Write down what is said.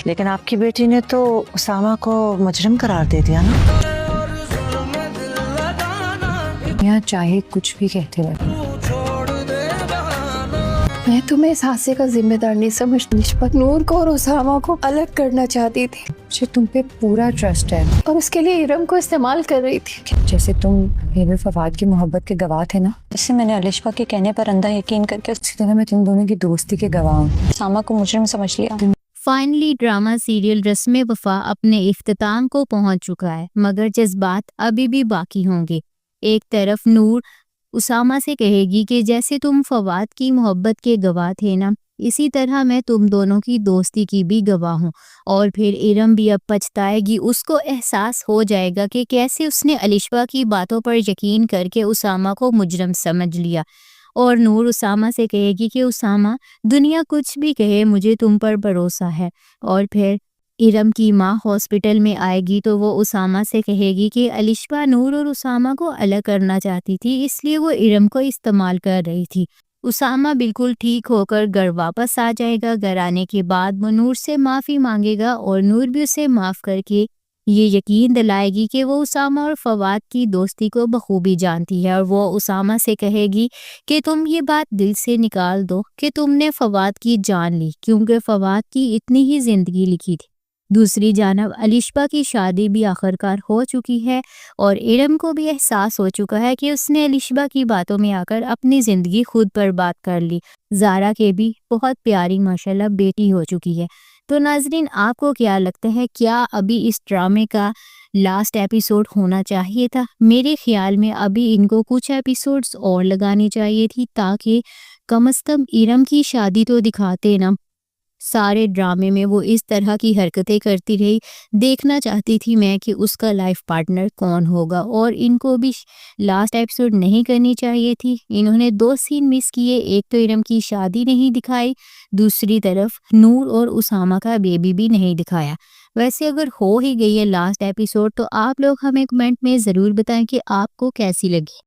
लेकिन आपकी बेटी ने तो उसामा को मुजरिम करार दे दिया ना। यहाँ चाहे कुछ भी कहते रहे, मैं तुम्हें इस हादसे का जिम्मेदार नहीं समझती। निष्पत नूर को और उसामा को अलग करना चाहती थी। मुझे तुम पे पूरा ट्रस्ट है और उसके लिए इरम को इस्तेमाल कर रही थी। जैसे तुम मेरे फवाद की मोहब्बत के गवाह थे ना, जैसे मैंने अलिशा के कहने पर अंधा यकीन करके, उसी तरह मैं तुम दोनों की दोस्ती के गवाह हूँ। उसामा को मुजरिम समझ लिया। फाइनली ड्रामा सीरियल रस्म वफा अपने इख्तिताम को पहुंच चुका है, मगर जज्बात अभी भी बाकी होंगे। एक तरफ नूर उसामा से कहेगी कि जैसे तुम फवाद की मोहब्बत के गवाह थे ना, इसी तरह मैं तुम दोनों की दोस्ती की भी गवाह हूँ। और फिर इरम भी अब पछताएगी। उसको एहसास हो जाएगा कि कैसे उसने अलिशा की बातों पर यकीन करके उसामा को मुजरम समझ लिया। और नूर उसामा से कहेगी कि उसामा, दुनिया कुछ भी कहे, मुझे तुम पर भरोसा है। और फिर इरम की माँ हॉस्पिटल में आएगी तो वो उसामा से कहेगी कि अलिशा नूर और उसामा को अलग करना चाहती थी, इसलिए वो इरम को इस्तेमाल कर रही थी। उसामा बिल्कुल ठीक होकर घर वापस आ जाएगा। घर आने के बाद वो नूर से माफ़ी मांगेगा और नूर भी उसे माफ़ करके ये यकीन दिलाएगी कि वो उसामा और फवाद की दोस्ती को बखूबी जानती है। और वो उसामा से कहेगी कि तुम ये बात दिल से निकाल दो कि तुमने फवाद की जान ली, क्योंकि फवाद की इतनी ही ज़िंदगी लिखी थी। दूसरी जानब अलिशा की शादी भी आखिरकार हो चुकी है और इरम को भी एहसास हो चुका है कि उसने अलिशा की बातों में आकर अपनी ज़िंदगी खुद बर्बाद कर ली। ज़ारा के भी बहुत प्यारी माशाल्लाह बेटी हो चुकी है। तो नाजरीन, आपको क्या लगता है, क्या अभी इस ड्रामे का लास्ट एपिसोड होना चाहिए था? मेरे ख्याल में अभी इनको कुछ एपिसोड्स और लगानी चाहिए थी, ताकि कम से कम इरम की शादी तो दिखाते ना। सारे ड्रामे में वो इस तरह की हरकतें करती रही। देखना चाहती थी मैं कि उसका लाइफ पार्टनर कौन होगा। और इनको भी लास्ट एपिसोड नहीं करनी चाहिए थी। इन्होंने 2 सीन मिस किए। एक तो इरम की शादी नहीं दिखाई, दूसरी तरफ नूर और उसामा का बेबी भी नहीं दिखाया। वैसे अगर हो ही गई है लास्ट एपिसोड, तो आप लोग हमें कमेंट में ज़रूर बताएं कि आपको कैसी लगी।